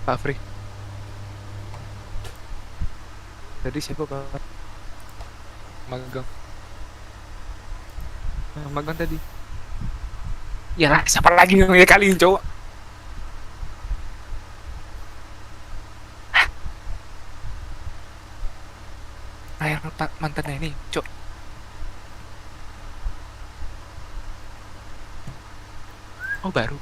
Pak Fri. Tadi siapa Pak? Magang. Yang magang tadi. Ya lah, siapa lagi yang kali cowok? Nah, yang mantannya ini, cowok. Oh, baru.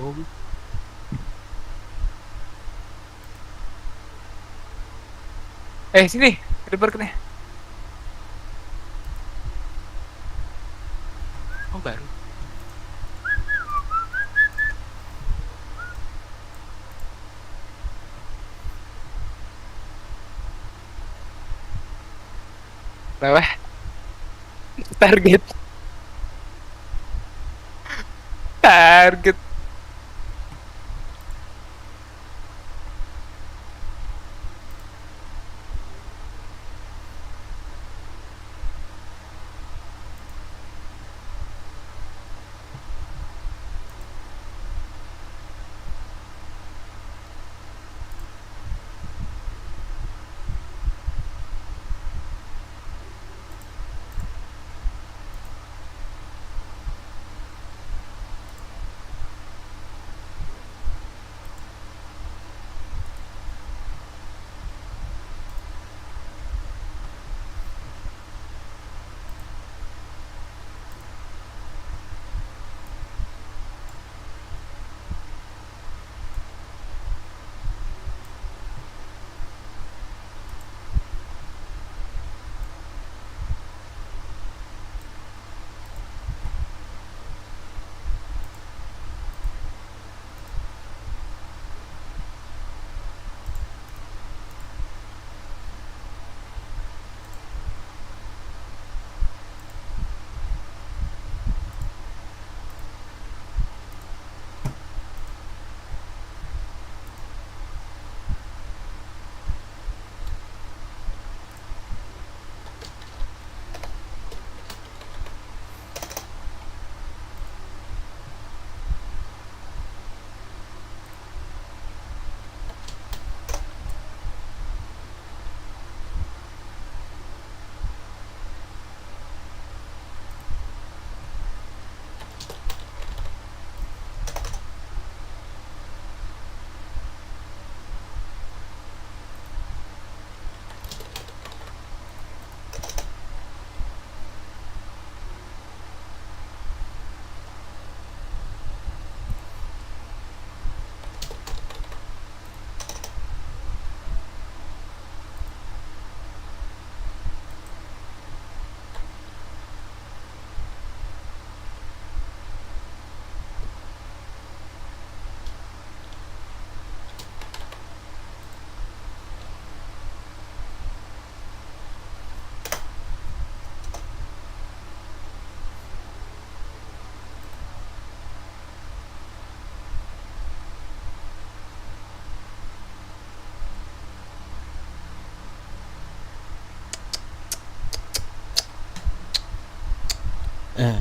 Oh. Sini, ada berkennya. Oh, baru. Lewah, target. Target. Eh,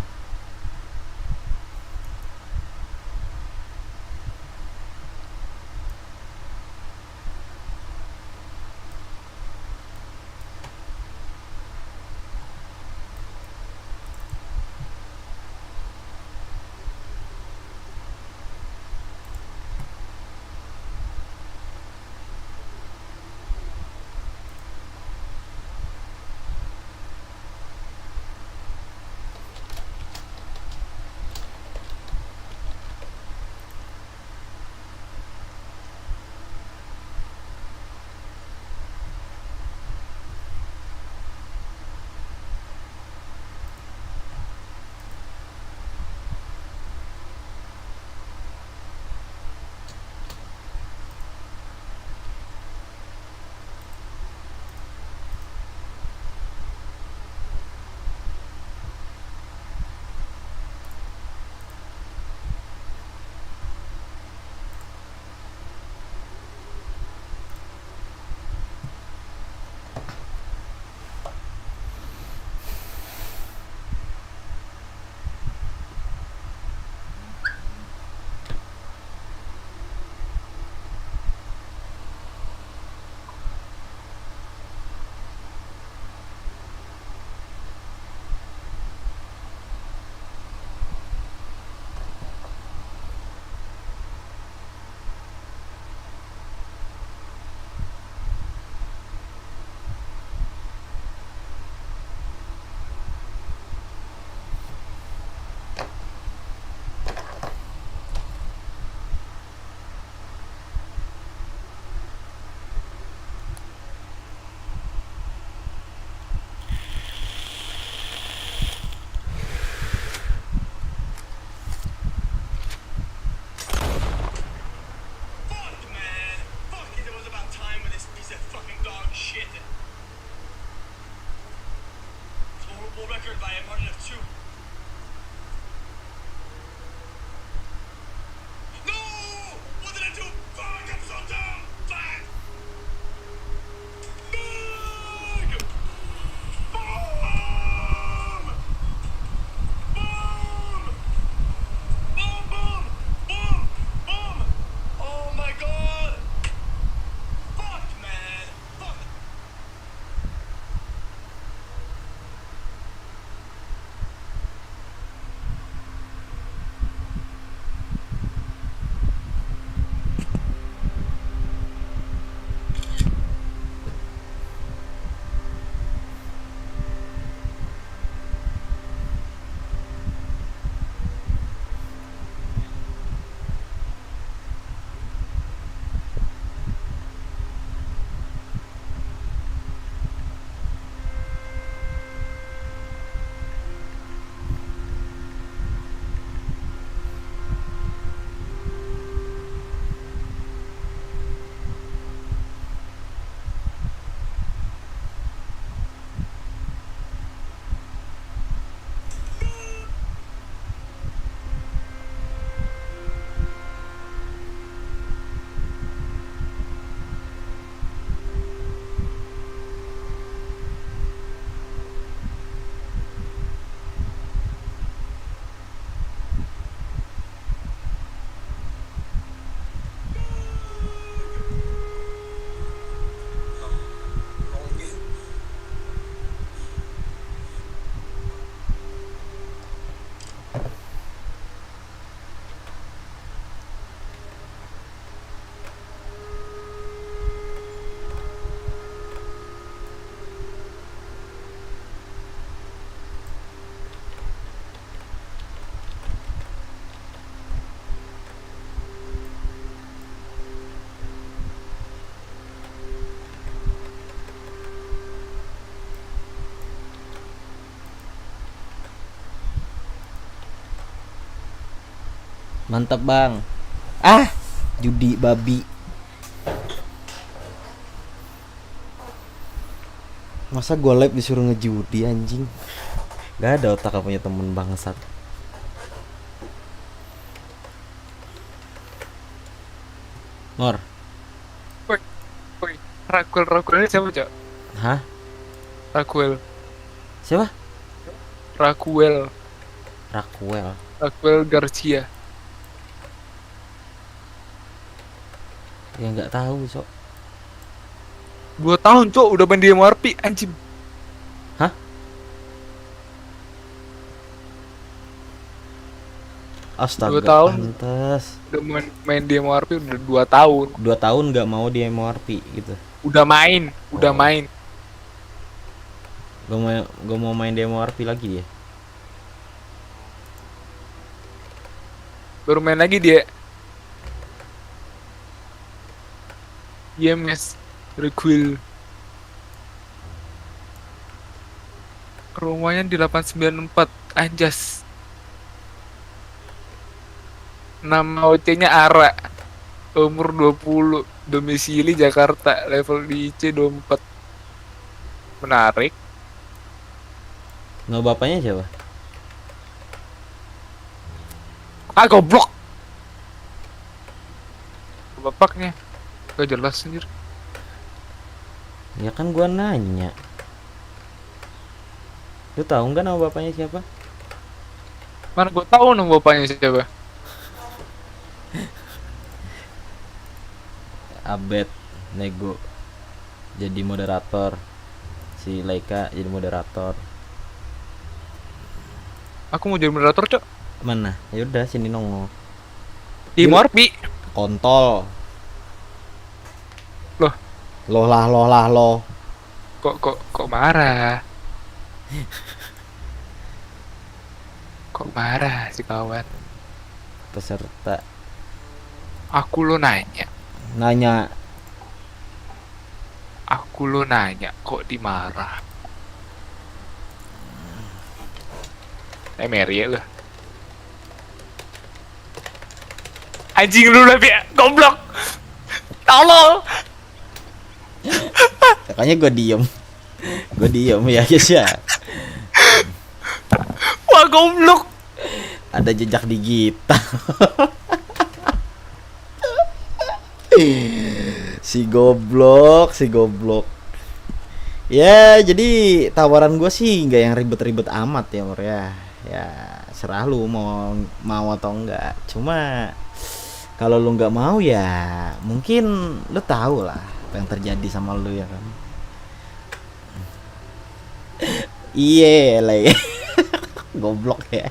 Mantap bang. Judi babi. Masa gue live disuruh ngejudi anjing. Gak ada otak punya temen bangsat. Ngor. Woi, Raquel ini siapa, Cok? Hah? Raquel Siapa? Raquel Garcia. Ya nggak tahu sok. 2 tahun, Cok, udah main di MRP, anjing. Hah? Astaga. 2 tahun. Pantes. Udah main di MRP udah 2 tahun. 2 tahun nggak mau di MMORP gitu. Udah main. Gue mau main di MMORP lagi dia. Baru main lagi dia. YMS Raquel. Rumahnya di 894 Anjas. Nama OC-nya Ara. Umur 20. Domisili Jakarta. Level di IC 24. Menarik. Nggak bapaknya siapa? Goblok. Bapaknya gak jelas anjir. Ya kan gua nanya. Lu tahu nggak nama bapaknya siapa? Mana gua tahu nama bapaknya siapa. Abed nego jadi moderator. Si Laika jadi moderator. Aku mau jadi moderator, Cok. Mana? Ya udah sini nongol. Di Morpi. Kontol. Loh, Loh. Kok marah? Kok marah si kawan? Peserta Aku lo nanya. Kok dimarah? Mary ya lo. Anjing lu lebih goblok. Tolong. Makanya gue diem ya guys ya. goblok. Ada jejak digital. Si goblok. Ya, jadi tawaran gue sih nggak yang ribet-ribet amat ya, Mor ya. Ya, serah lu mau atau enggak. Cuma kalau lu nggak mau ya, mungkin lu tahu lah apa yang terjadi sama lu ya kan. Iya, lah. Goblok ya.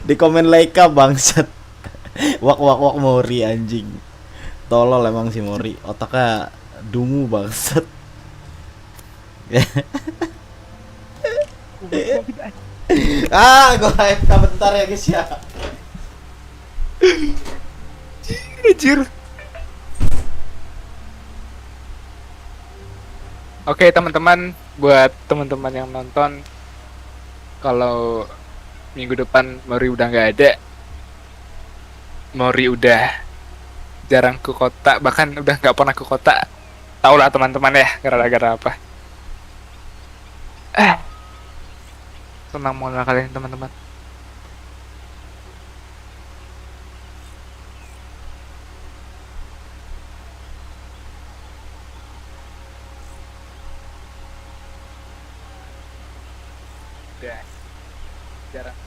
Di komen Laika bangsat. Wak Mori anjing. Tolol emang si Mori, otaknya dungu bangsat. Gue AFK bentar ya guys ya. Anjir. Oke teman-teman, buat teman-teman yang nonton, kalau minggu depan Mori udah nggak ada, Mori udah jarang ke kota, bahkan udah nggak pernah ke kota. Tau lah teman-teman ya, gara-gara apa. Senang mengenal kalian teman-teman. Udah jarang.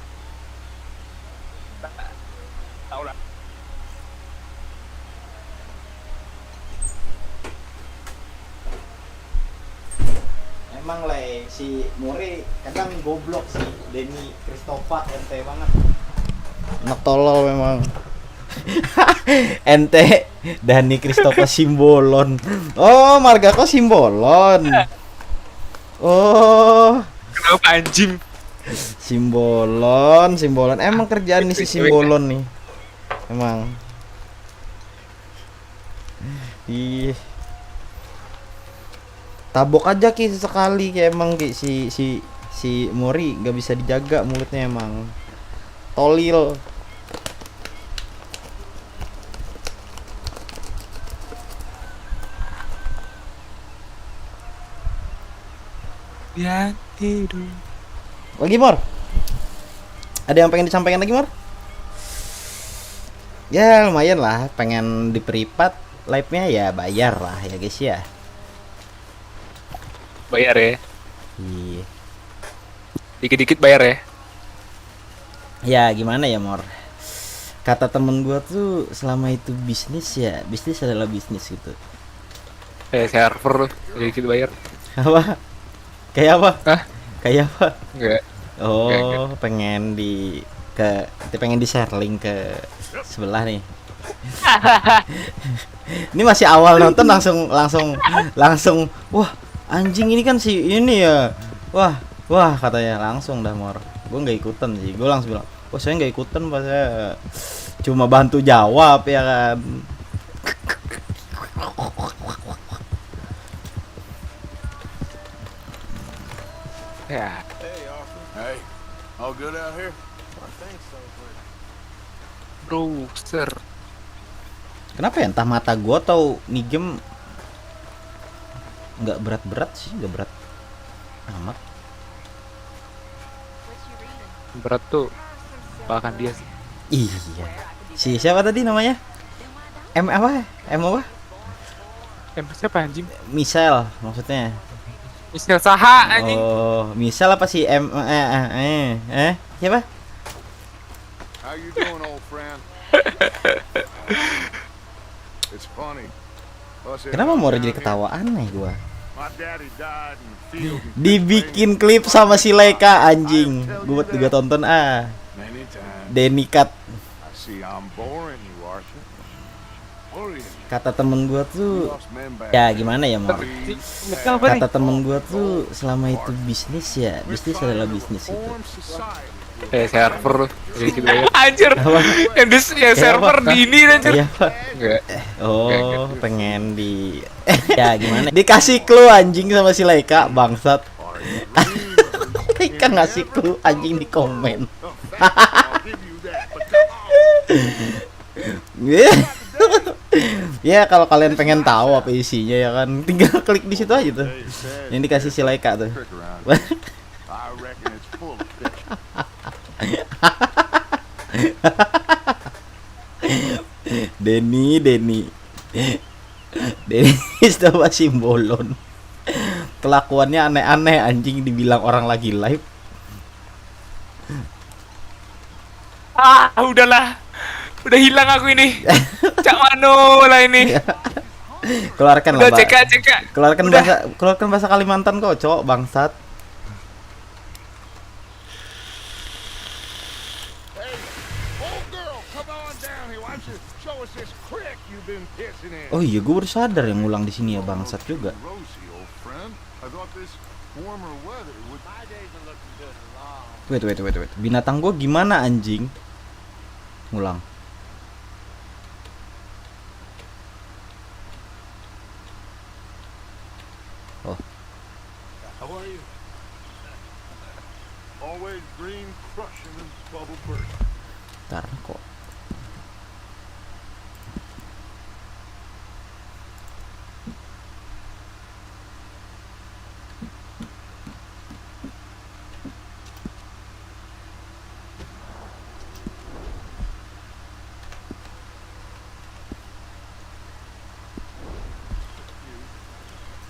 Tau lah. Emang lah si Mori kadang goblok sih. Denny Christopher ente banget. Anak tolol memang. Ente Dani Christopher Simbolon. Oh, marga kok Simbolon. Oh, Kenapa anjing? Simbolon. Emang kerjaan nih si Simbolon nih. Emang. Ih. Tabok aja Ki sekali kayak emang Ki si Mori nggak bisa dijaga mulutnya emang. Tolil. Ya tidur. Lagi Mor? Ada yang pengen disampaikan lagi Mor? Ya lumayan lah, pengen di privat live-nya ya bayar lah ya guys ya. Bayar ya. Iya. Dikit-dikit bayar ya. Ya gimana ya Mor? Kata temen gua tuh selama itu bisnis ya, bisnis adalah bisnis gitu. Server dikit bayar. Apa? Kayak apa? Hah? Kayak apa? Enggak. Oh, Enggak. pengen pengen di share link ke sebelah nih. Ini masih awal nonton langsung wah anjing ini kan si ini ya. Wah katanya langsung dah Mor. Gue nggak ikutan sih. Gue langsung bilang, "Oh, saya nggak ikutan, Pak. Saya cuma bantu jawab ya kan." Ya. Hey, all good out here? Browser. Kenapa ya entah mata gue atau nih game nggak berat sih, nggak berat amat. Berat tuh bahkan dia sih. Iya. Si siapa tadi namanya? M apa? Siapa anjing? Michelle maksudnya. Misal saha anjing. Oh, Michelle apa sih siapa? How you doing, old friend? It's funny. Kenapa mau jadi ketawaan nih gua? My daddy died in the field. Dibikin klip sama si Leika anjing. Gua juga tonton Many times. Denny Cut. I see I'm boring you, Arthur. Worrying. Kata temen gua tuh Lost men back ya there. gimana ya Mor? Misal apa nih? Kata temen gua tuh selama itu bisnis ya, bisnis adalah bisnis gitu. Form society. Server dikit bayar. Anjir. Apa? Yang server apa? di ini anjir. Iya Pak. Enggak. Oh, pengen di ya gimana? Dikasih clue anjing sama si Leika bangsat. Leika ngasih clue anjing di komen. I'll give you that, but come on. Ya kalau kalian pengen tahu apa isinya ya kan, tinggal klik di situ aja tuh. Yang dikasih si Laika tuh. Trick around here. I reckon it's full of fish. Denny sama Simbolon. Kelakuannya aneh-aneh anjing, dibilang orang lagi live. Udahlah. Udah hilang aku ini. Cak Mano lah ini. Keluarkan Udah lah, Pak. cek. Keluarkan bahasa Kalimantan kok, cowok bangsat. Hey, old girl, come on down here. Why don't you show us this creek you've been pissing in? Oh iya, gue baru sadar yang ngulang di sini ya, bangsat juga. Rosie, old friend. I thought this warmer weather would. My days are looking good and long. Wait. Binatang gue gimana anjing? Ngulang. Oh, How are you? Always green crushing and bubble burst. ntar kok.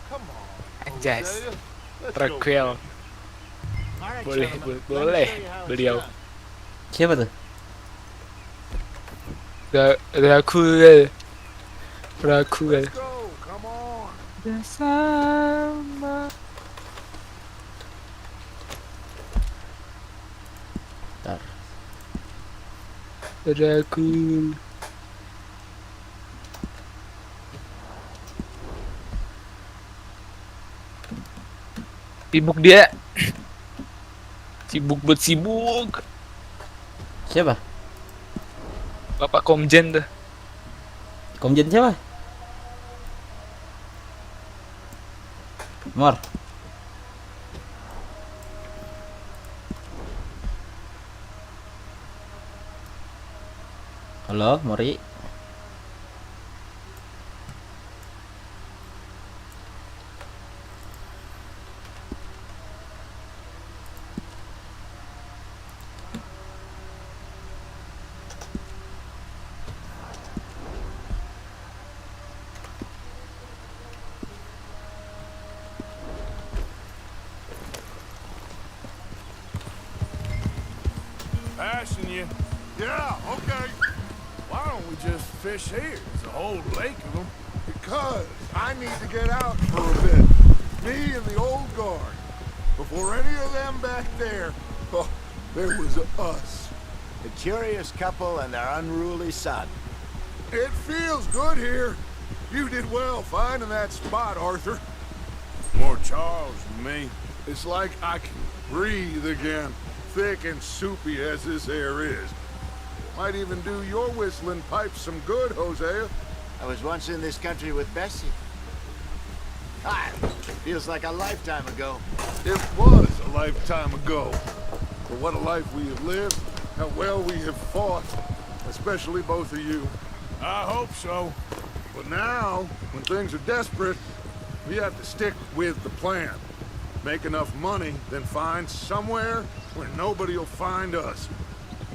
Come on. Anjay. Hosea. Let's go. Requel. Boleh beliau. Siapa tuh? Requel. Let's go. Come on. Bersama. Ntar. Requel. Sibuk dia. Sibuk. Siapa? Bapak Komjen tuh. Komjen siapa? Mor. Halo, Mori. Passing you. Yeah, okay. Why don't we just fish here? There's a whole lake of them. Because I need to get out for a bit. Me and the old guard. Before any of them back there, oh, there was us. A curious couple and their unruly son. It feels good here. You did well finding that spot, Arthur. More Charles than me. It's like I can breathe again, thick and soupy as this air is. Might even do your whistling pipes some good, Hosea. I was once in this country with Bessie. Feels like a lifetime ago. It was a lifetime ago. But what a life we have lived, how well we have fought, especially both of you. I hope so. But now, when things are desperate, we have to stick with the plan. Make enough money, then find somewhere where nobody will find us.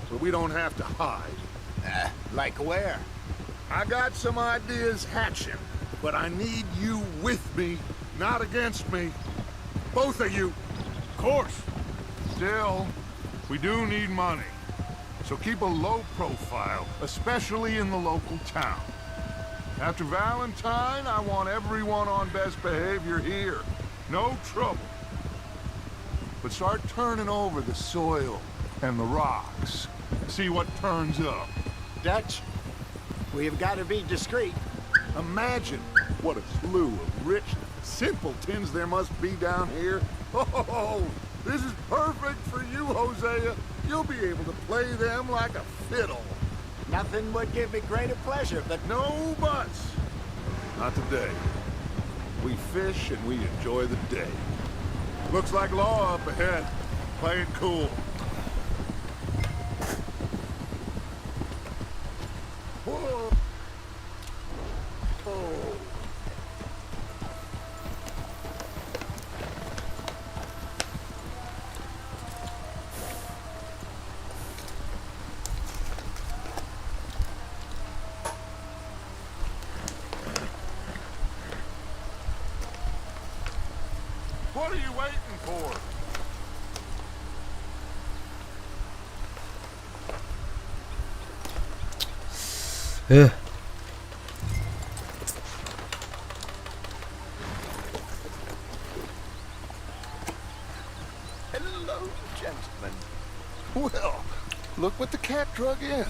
Where we don't have to hide. Like where? I got some ideas hatching, but I need you with me, not against me. Both of you. Of course. Still, we do need money. So keep a low profile, especially in the local town. After Valentine, I want everyone on best behavior here. No trouble. But start turning over the soil and the rocks. See what turns up. Dutch, we've got to be discreet. Imagine what a slew of rich simpletons there must be down here. Oh, this is perfect for you, Hosea. You'll be able to play them like a fiddle. Nothing would give me greater pleasure, but No buts. Not today. We fish and we enjoy the day. Looks like law up ahead. Play it cool. Whoa. What are you waiting for? Hello, gentlemen. Well, look what the cat drug in.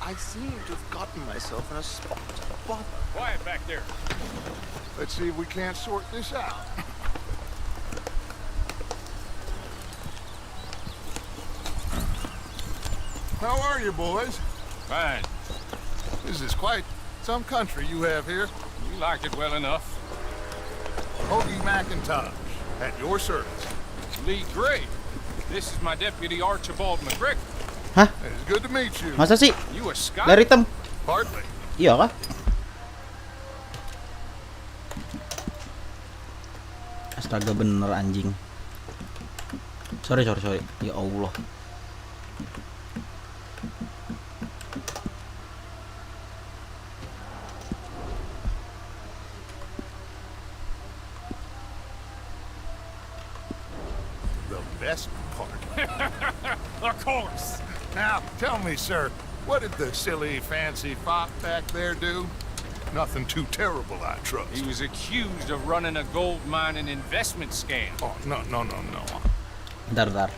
I seem to have gotten myself in a spot of bother. Quiet back there. Let's see if we can't sort this out. How are you, boys? Fine. This is quite some country you have here. You like it well enough. Hoagie McIntosh, at your service. Lee Gray. This is my deputy Archibald McGregor. Hah? It's good to meet you. Masa sih? You a Scot? Layar hitam? Hardly. Iya kah? Astaga, bener anjing. Sorry. Ya Allah. The best part. Of course. Now, tell me, sir, what did the silly, fancy fop back there do? Nothing too terrible, I trust. He was accused of running a gold mining investment scam. Oh, no. Bentar.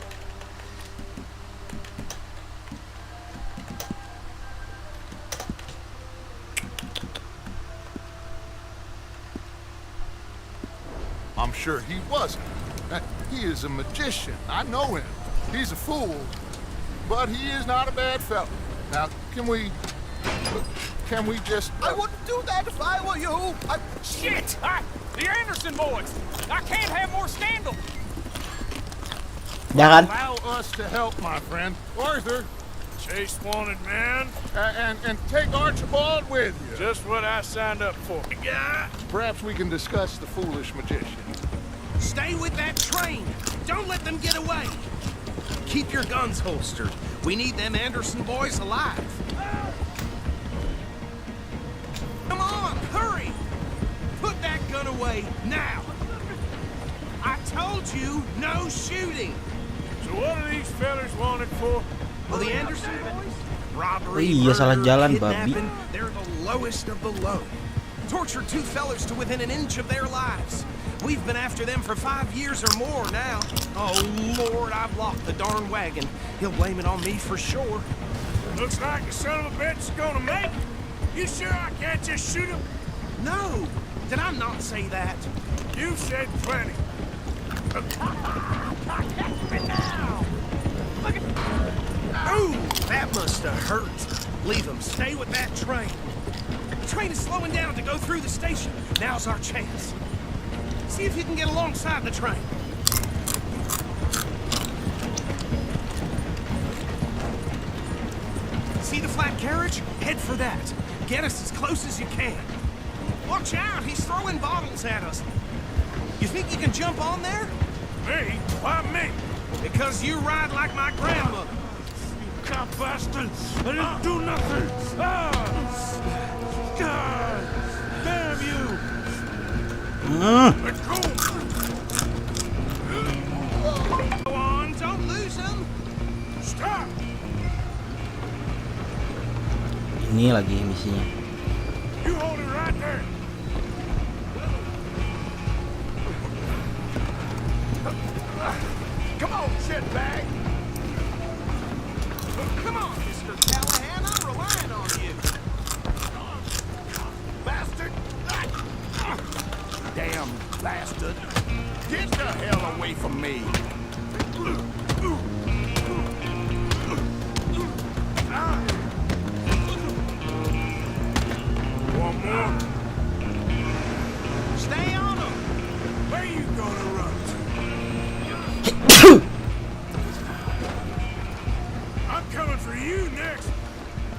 I'm sure he wasn't. He is a magician. I know him. He's a fool, but he is not a bad fellow. Now, can we just... I wouldn't do that if I were you. Shit! The Anderson boys! I can't have more scandal! Jangan. Allow us to help, my friend. Arthur, Chase wanted man. and take Archibald with you. Just what I signed up for. Yeah. Perhaps we can discuss the foolish magician. Stay with that train. Don't let them get away. Keep your guns holstered. We need them Anderson boys alive. Come on, hurry! Put that gun away now. I told you, no shooting. So what are these fellas wanted for? Well, the Anderson boys? Robbery, Oh iya, salah murder, jalan, babi. kidnapping, they're the lowest of the low. Tortured two fellas to within an inch of their lives. We've been after them for 5 years or more now. Oh, Lord, I've locked the darn wagon. He'll blame it on me for sure. Looks like the son of a bitch is gonna make it. You sure I can't just shoot him? No, did I not say that? You said plenty. Ooh, that must have hurt. Leave him. Stay with that train. The train is slowing down to go through the station. Now's our chance. See if you can get alongside the train. See the flat carriage? Head for that. Get us as close as you can. Watch out, he's throwing bottles at us. You think you can jump on there? Me? Why me? Because you ride like my grandmother. Cop bastard! I didn't do nothing! God! Damn you! Let's go! Go on, don't lose him. Stop! Ini lagi misinya. You hold it right there! Come on, shitbag! Come on, Mr. Callahan, I'm relying on you. Bastard! Damn bastard! Get the hell away from me! One more. Stay on him. Where you gonna run to? I'm coming for you next.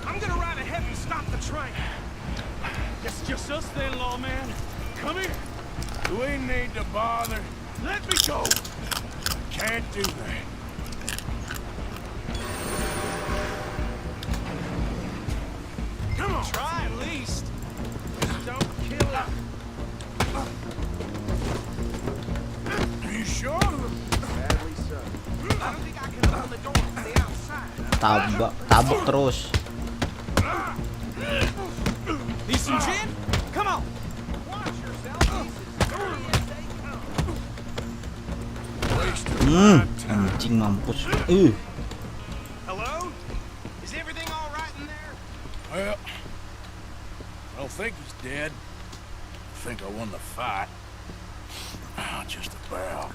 I'm gonna ride ahead and stop the train. It's just us then, lawman. Come here. We need to bother. Let me go. Can't do that. Come on. Try at least. Just don't kill him. tabok terus. Need some gin? Come on. Anjing mampus. Hello? Is everything all right in there? Well, I don't think he's dead. I think I won the fight. Just about.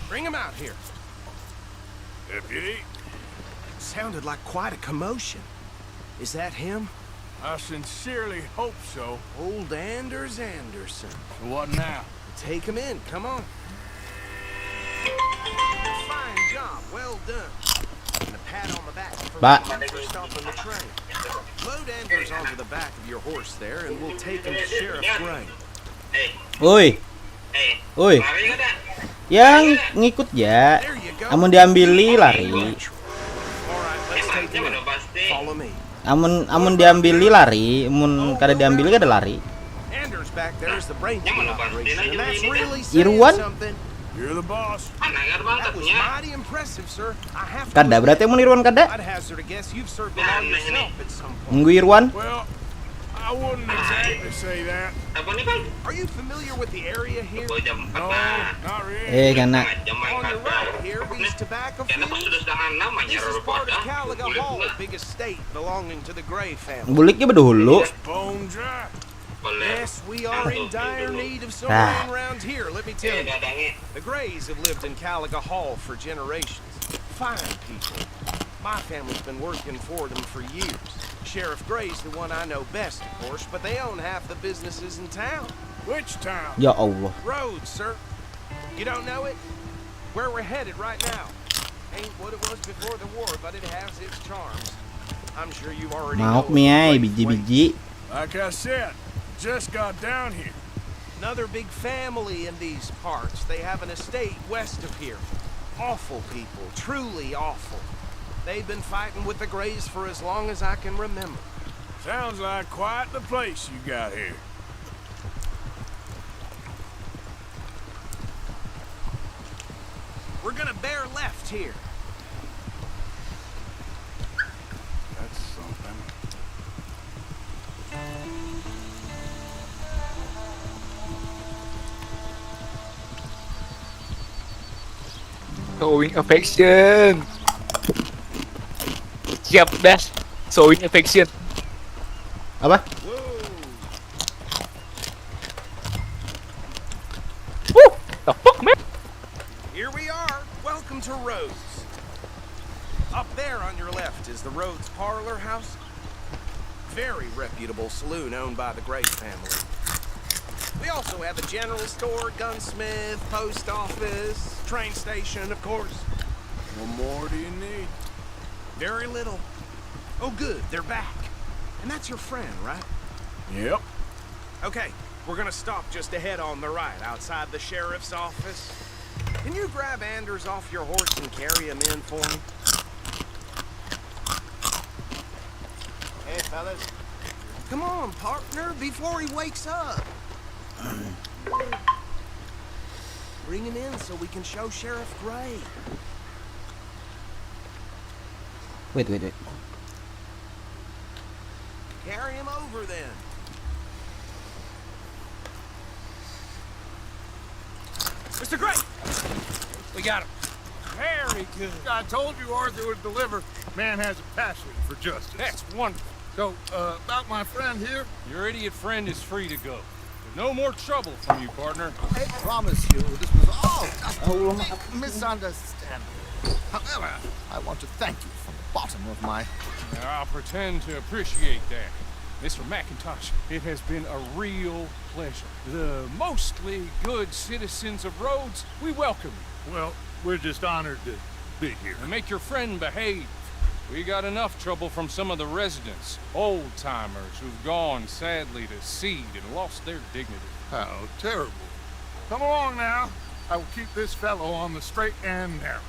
Bring him out here. Deputy, Sounded like quite a commotion. Is that him? I sincerely hope so. Old Anders Anderson. So what now? Take him in, come on. Fine job, well done. And a pat on the back for stopping the train. Load Anders onto the back of your horse there, and we'll take him to Sheriff Gray. Woi. Woi. Yang ngikut ya. There you go. Amun diambili lari. All right, let's take him in. Follow me. Amun diambili lari, amun kada diambili kada lari. Anders back there is the brains of the operation, and that's really Irwan? saying something. You're the boss. That was mighty impressive, sir. I have to Kada berarti amun Irwan kada? I'd hazard a guess you've served the law yourself at some point. Nunggu Irwan. Well, I wouldn't exactly say that. Are you familiar with the area here? No, not really. Karena On your right here, these tobacco fields. This is part of Caliga Hall, a big estate belonging to the Gray family. buliknya bedahulu. Bone dry. Yes, we are in dire need of some rain around here, let me tell you. The Grays have lived in Caliga Hall for generations. Fine people. My family's been working for them for years. Sheriff Gray's the one I know best, of course, but they own half the businesses in town. Which town? Ya Allah. Rhodes, sir. You don't know it? Where we're headed right now. Ain't what it was before the war, but it has its charms. I'm sure you already know. Mauk miai biji-biji. Like I said, just got down here. Another big family in these parts. They have an estate west of here. Awful people, truly awful. They've been fighting with the Grays for as long as I can remember. Sounds like quite the place you got here. We're gonna bear left here. That's something. Showing affection. Siap dash. Showing affection. Apa? Woo! The fuck, man? Here we are. Welcome to Rhodes. Up there on your left is the Rhodes Parlor House. Very reputable saloon owned by the Gray family. We also have a general store, gunsmith, post office, train station, of course. What more do you need? Very little. Oh, good, they're back. And that's your friend, right? Yep. Okay, we're gonna stop just ahead on the right, outside the sheriff's office. Can you grab Anders off your horse and carry him in for me? Hey, fellas. Come on, partner, before he wakes up. Bring him in so we can show Sheriff Gray. Wait. Carry him over then. Mr. Gray! We got him. Very good. I told you Arthur would deliver. Man has a passion for justice. That's wonderful. So, about my friend here, Your idiot friend is free to go. No more trouble from you, partner. I promise you this was all just a misunderstanding. However, I want to thank you from the bottom of my... Now, I'll pretend to appreciate that. Mr. McIntosh, it has been a real pleasure. The mostly good citizens of Rhodes, we welcome you. well, we're just honored to be here. And make your friend behave. We got enough trouble from some of the residents, old-timers who've gone, sadly, to seed and lost their dignity. How terrible. Come along now. I will keep this fellow on the straight and narrow.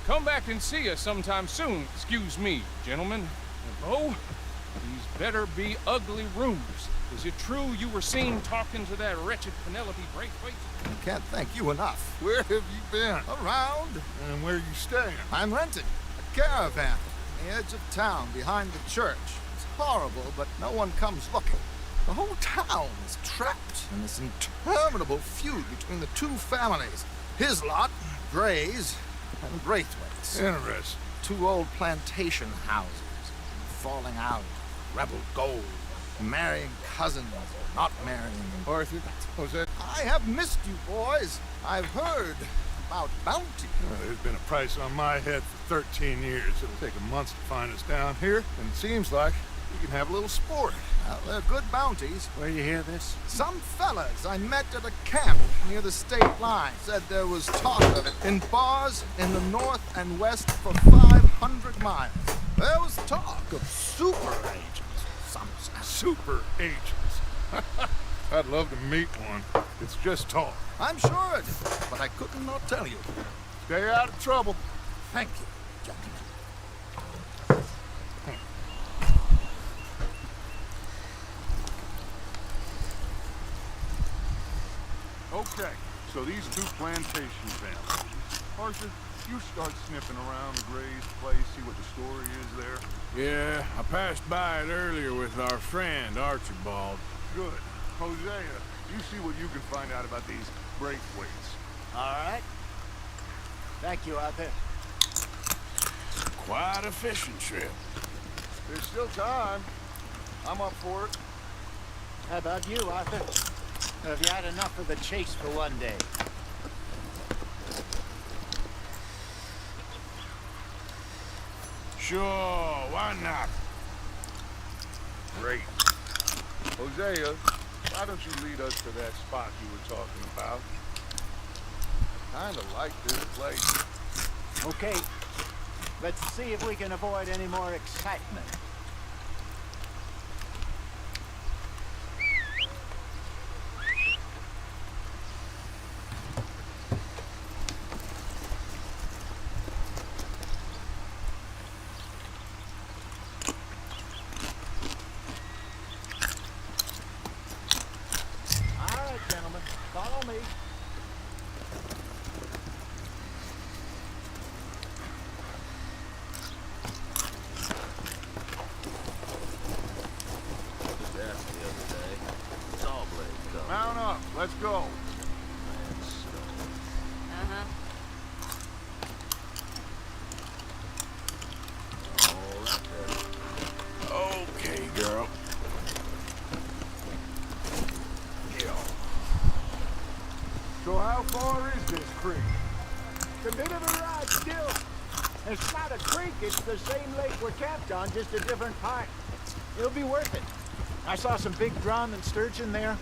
Come back and see us sometime soon. Excuse me, gentlemen. And Bo, these better be ugly rumors. Is it true you were seen talking to that wretched Penelope Braithwaite? I can't thank you enough. Where have you been? Around. And where are you staying? I'm renting a caravan on the edge of town behind the church. It's horrible, but no one comes looking. The whole town is trapped in this interminable feud between the two families. His lot, Gray's, and Braithwaite's. Interesting. Two old plantation houses, falling out, rebel gold, marrying cousins, or not marrying. Arthur? Jose? I have missed you, boys. I've heard about bounty. There's been a price on my head for 13 years. It'll take a month to find us down here, and it seems like we can have a little sport. They're good bounties. Where you hear this? Some fellas I met at a camp near the state line said there was talk of it in bars in the north and west for 500 miles. There was talk of super agents. Some super agents. I'd love to meet one. It's just talk. I'm sure it is, but I couldn't not tell you. Stay out of trouble. Thank you, gentlemen. Okay, so these two plantation families. Arthur, you start sniffing around the Gray's place, see what the story is there. Yeah, I passed by it earlier with our friend, Archibald. Good. Hosea, you see what you can find out about these Braithwaites. All right. Thank you, Arthur. Quite a fishing trip. There's still time. I'm up for it. How about you, Arthur? Have you had enough of the chase for one day? Sure, why not? Great. Hosea, why don't you lead us to that spot you were talking about? Kinda like this place. Okay. Let's see if we can avoid any more excitement. Mount up, let's go. Okay, girl. So how far is this creek? It's a bit of a ride still. It's not a creek, it's the same lake we're camped on, just a different part. It'll be worth it. I saw some big drum and sturgeon there.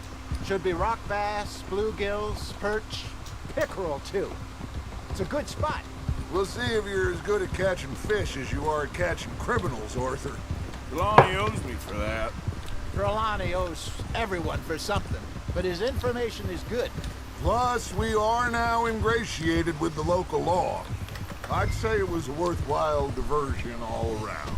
Should be rock bass, bluegills, perch, pickerel too. It's a good spot. We'll see if you're as good at catching fish as you are at catching criminals, Arthur. Trelawney owes me for that. Trelawney owes everyone for something, but his information is good. Plus, we are now ingratiated with the local law. I'd say it was a worthwhile diversion all around.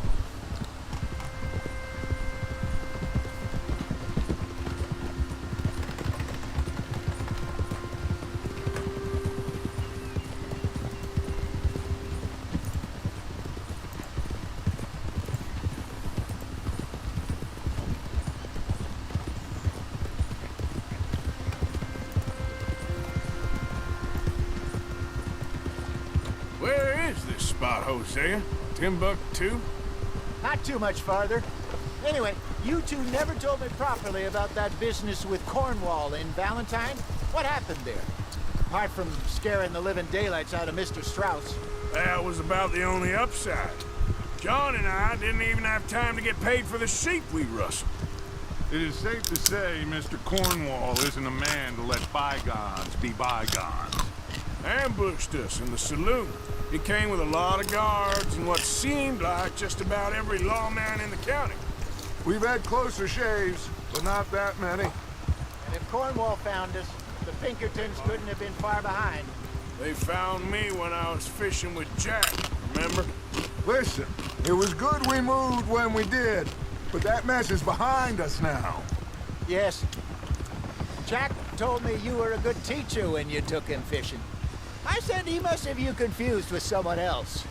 Where is this spot, Hosea? Timbuktu? Not too much farther. Anyway, you two never told me properly about that business with Cornwall in Valentine. What happened there? Apart from scaring the living daylights out of Mr. Strauss. That was about the only upside. John and I didn't even have time to get paid for the sheep we rustled. It is safe to say Mr. Cornwall isn't a man to let bygones be bygones. Ambushed us in the saloon. He came with a lot of guards and what seemed like just about every lawman in the county. We've had closer shaves, but not that many. And if Cornwall found us, the Pinkertons couldn't have been far behind. They found me when I was fishing with Jack, remember? Listen, it was good we moved when we did. But that mess is behind us now. Yes. Jack told me you were a good teacher when you took him fishing. I said he must have you confused with someone else.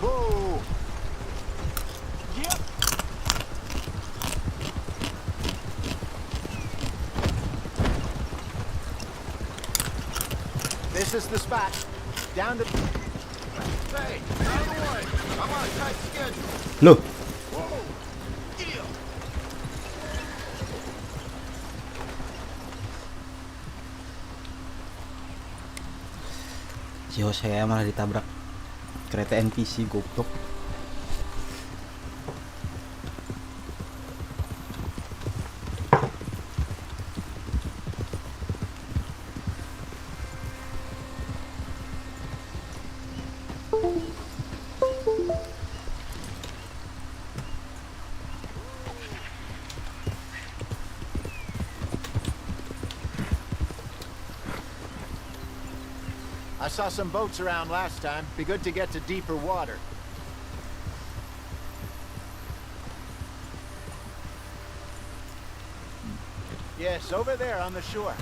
Whoa! Yep. This is the spot. Down to... Hey, out of the way. I'm on a tight schedule. Loh, Whoa! Deal. si Hosea malah ditabrak kereta NPC goblok. I saw some boats around last time. Be good to get to deeper water. Yes, over there on the shore.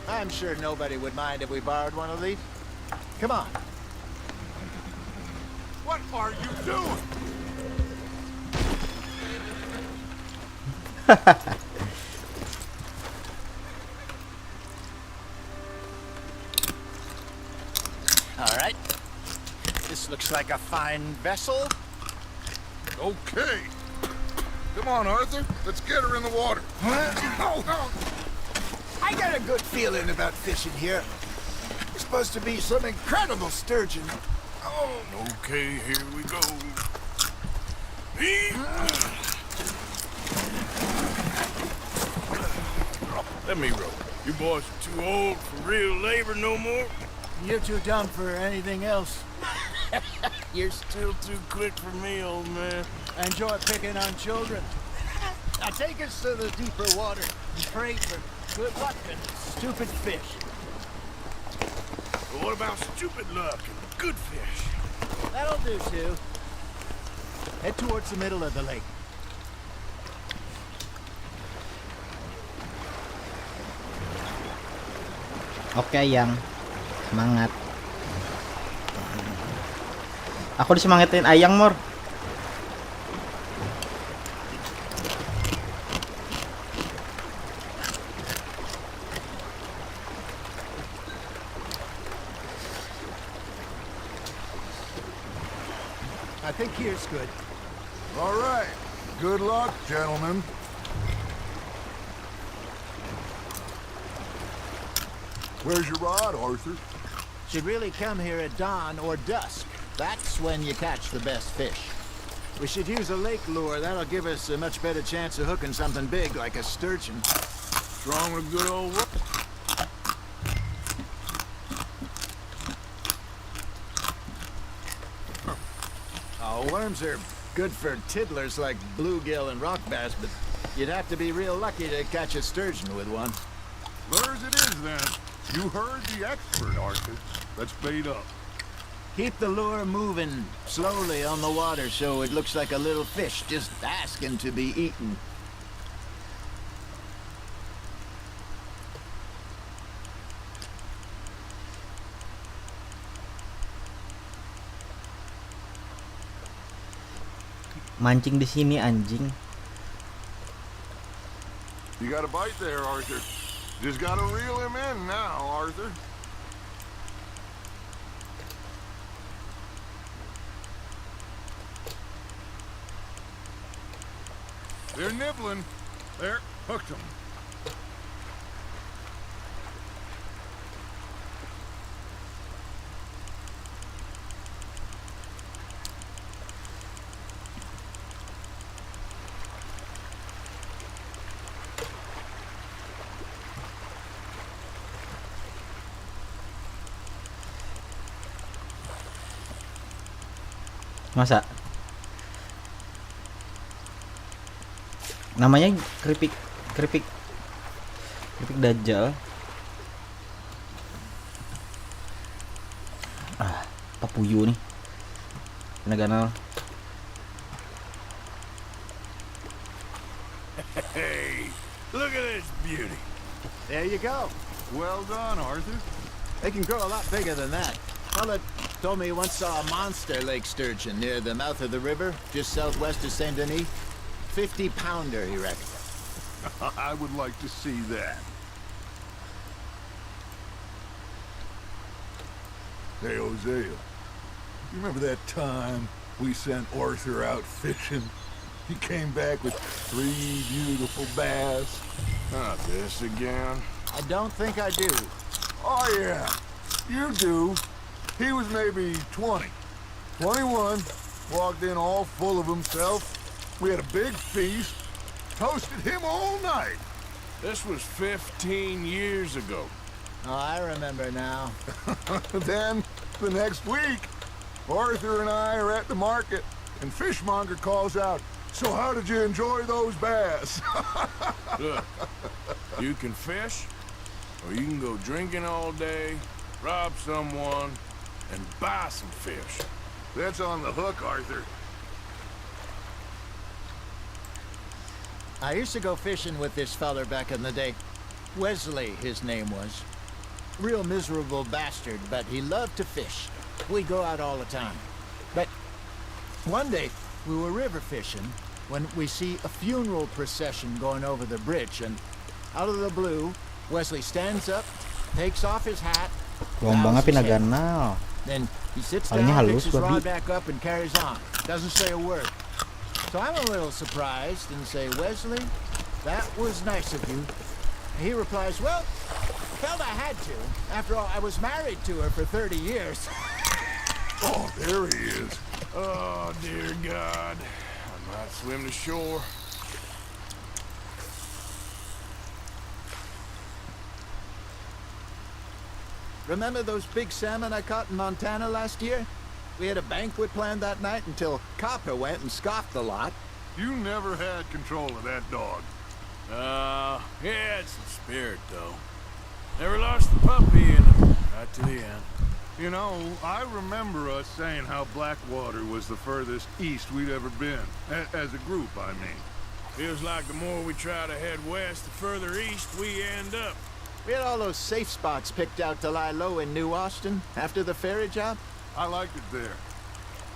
I'm sure nobody would mind if we borrowed one of these. Come on. What are you doing? All right. This looks like a fine vessel. Okay. Come on, Arthur. Let's get her in the water. Oh, no. I got a good feeling about fishing here. There's supposed to be some incredible sturgeon. Oh, Okay, here we go. Let me row. You boys are too old for real labor no more. You're too dumb for anything else. You're still too quick for me, old man. I enjoy picking on children. Now take us to the deeper water and pray for good luck and stupid fish. But what about stupid luck and good fish? That'll do too. Head towards the middle of the lake. Oke Ayang, semangat. Aku disemangatin Ayang, Mor. I think here's good. all right. Good luck, gentlemen. Where's your rod, Arthur? Should really come here at dawn or dusk. That's when you catch the best fish. We should use a lake lure. That'll give us a much better chance of hooking something big like a sturgeon. Strong with a good old rope. Oh, worms are good for tiddlers like bluegill and rock bass, but you'd have to be real lucky to catch a sturgeon with one. Lures it is, then. You heard the expert, Arthur. Let's bait up. Keep the lure moving slowly on the water so it looks like a little fish just asking to be eaten. Mancing di sini anjing. You got a bite there, Arthur. Just gotta reel him in now, Arthur. They're nibbling. There, hooked them. Masa? Namanya keripik keripik keripik dajjal. Papuyu nih. Ganal. Hey, look at this beauty. There you go. Well done, Arthur. They can grow a lot bigger than that. Fella told me he once saw a monster lake sturgeon near the mouth of the river, just southwest of Saint Denis. 50-pounder, he reckoned. I would like to see that. Hey, Hosea, you remember that time we sent Arthur out fishing? He came back with 3 beautiful bass. Not this again. I don't think I do. Oh, yeah, you do. He was maybe 20, 21, walked in all full of himself. We had a big feast, toasted him all night. This was 15 years ago. Oh, I remember now. Then, the next week, Arthur and I are at the market, and Fishmonger calls out, "So how did you enjoy those bass?" Look, you can fish, or you can go drinking all day, rob someone, and buy some fish. That's on the hook, Arthur. I used to go fishing with this feller back in the day. Wesley, his name was. Real miserable bastard, but he loved to fish. We'd go out all the time. But one day, we were river fishing when we see a funeral procession going over the bridge, and out of the blue, Wesley stands up, takes off his hat, Gelombangnya bows his head. pinaganal. Then he sits Palingnya down, halus, picks his babi. rod back up, and carries on. Doesn't say a word. So I'm a little surprised and say, "Wesley, that was nice of you." And he replies, "Well, felt I had to. After all, I was married to her for 30 years. Oh, there he is. Oh, dear God. I might swim to shore. Remember those big salmon I caught in Montana last year? We had a banquet planned that night until Copper went and scoffed the lot. You never had control of that dog. He had some spirit, though. Never lost the puppy in him, right to the end. You know, I remember us saying how Blackwater was the furthest east we'd ever been. As a group, I mean. Feels like the more we try to head west, the further east we end up. We had all those safe spots picked out to lie low in New Austin after the ferry job. I liked it there.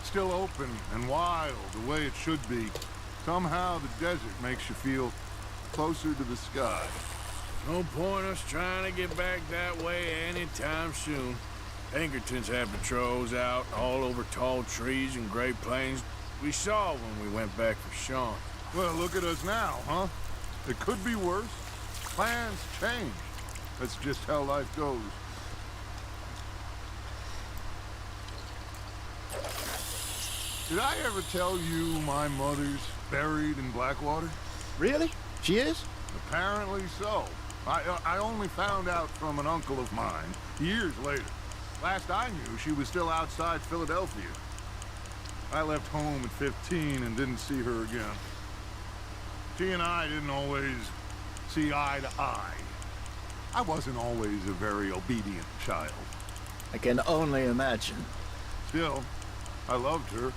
Still open and wild, the way it should be. Somehow the desert makes you feel closer to the sky. No point us trying to get back that way anytime soon. Pinkertons had patrols out all over tall trees and Great Plains. We saw when we went back for Sean. Well, look at us now, huh? It could be worse. Plans change. That's just how life goes. Did I ever tell you my mother's buried in Blackwater? Really? She is? Apparently so. I only found out from an uncle of mine years later. Last I knew, she was still outside Philadelphia. I left home at 15 and didn't see her again. She and I didn't always see eye to eye. I wasn't always a very obedient child. I can only imagine. Still, I loved her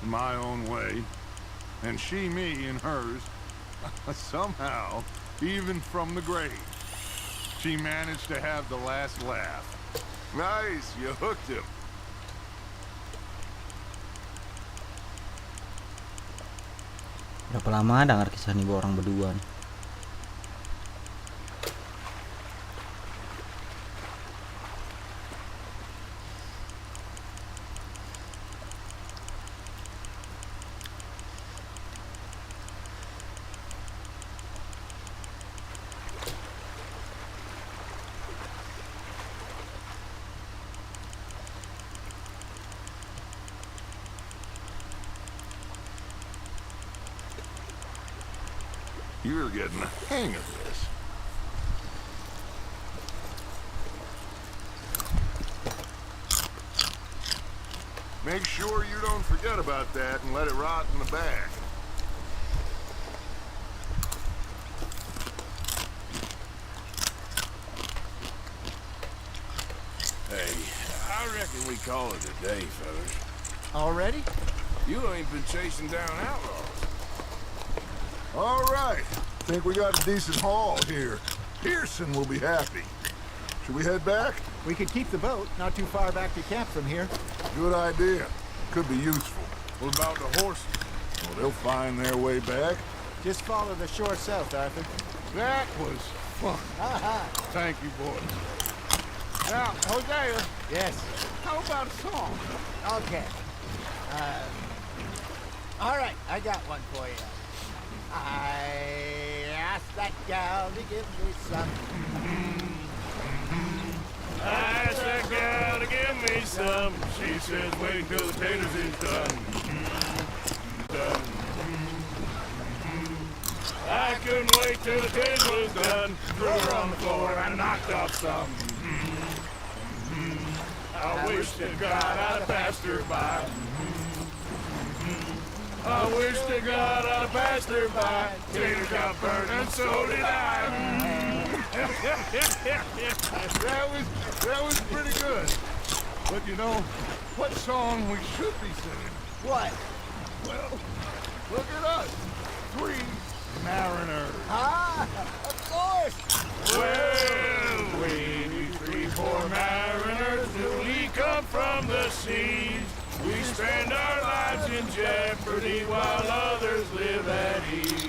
in my own way, and she me in hers. Somehow, even from the grave, she managed to have the last laugh. Nice, you hooked him. Berapa lama dengar kisah nih orang berdua nih? You're getting the hang of this. Make sure you don't forget about that and let it rot in the bag. Hey, I reckon we call it a day, fellas. Already? You ain't been chasing down outlaws. All right. Think we got a decent haul here. Pearson will be happy. Should we head back? We could keep the boat not too far back to camp from here. Good idea. Could be useful. What about the horses? Well, they'll find their way back. Just follow the shore south, Arthur. That was fun. Thank you, boys. Now, Hosea, Yes. how about a song? Okay. All right, I got one for you. I asked that gal to give me some. I asked that gal to give me some. She says wait till the taters is done. Done. I couldn't wait till the taters was done. Threw her on the floor and knocked off some. I wish to God I'd have passed her by. I wish to God I'd have passed her by. Taters got burned and so did I. That was pretty good. But you know, what song we should be singing? What? Well, look at us. 3 mariners. Ah, of course. Well, we 3 poor mariners newly come from the seas. We spend our lives in jeopardy while others live at ease.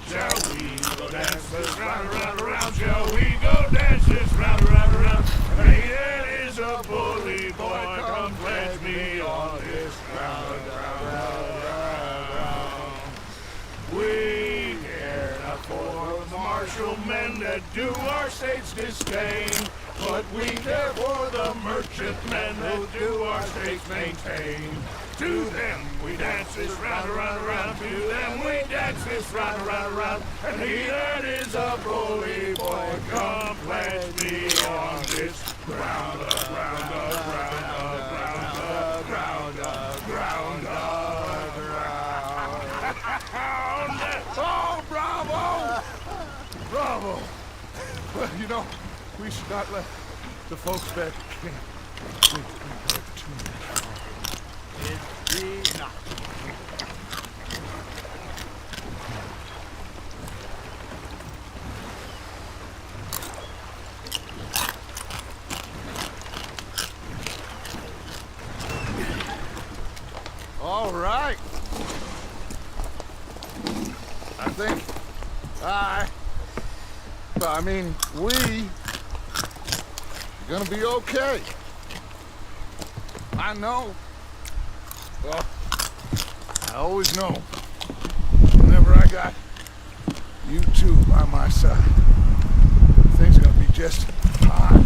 Shall we go dance this round, around, around? Shall we go dance this round, around, around? Hey, that is a bully boy. Come pledge me on this ground, ground. We care not for the martial men that do our state's disdain, but we care for the merchant men who do our states maintain. To them we dance this round, around, around. To them we dance this round, around, around. And he that is a bully boy, come pledge me on this ground, ground, ground, ground, ground, ground, ground. Oh, bravo! Bravo! Well, you know, we should not let the folks back at camp think we have too much power. Is not. All right. I think we gonna be okay. I know. Well, I always know. Whenever I got you two by my side, things are gonna be just fine.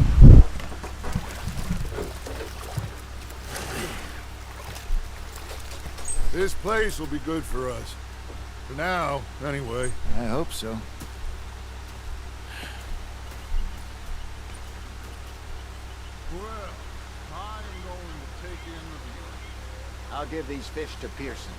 This place will be good for us. For now, anyway. I hope so. Well, I am going to take in the view. I'll give these fish to Pearson.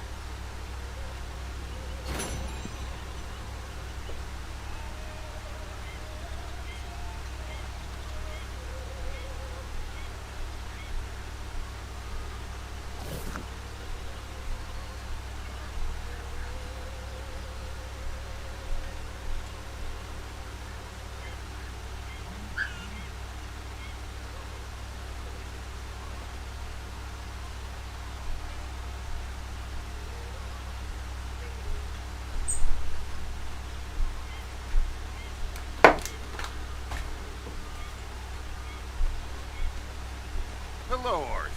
Hello, Arthur.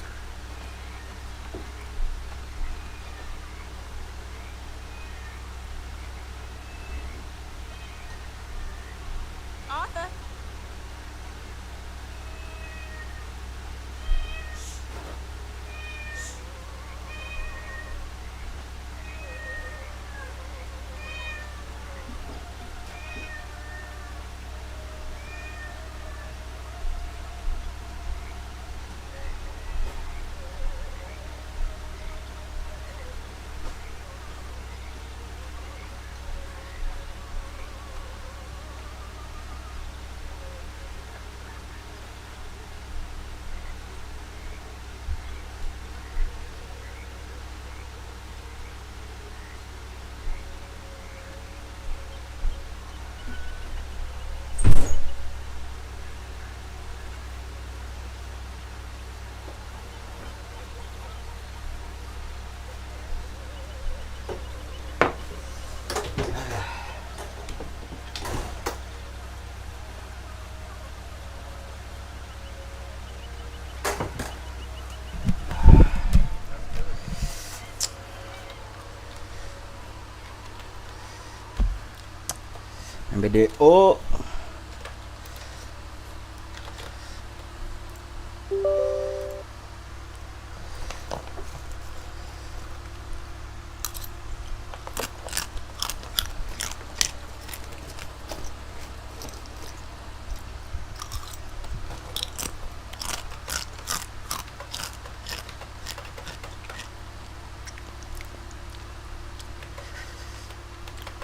Arthur. MBDO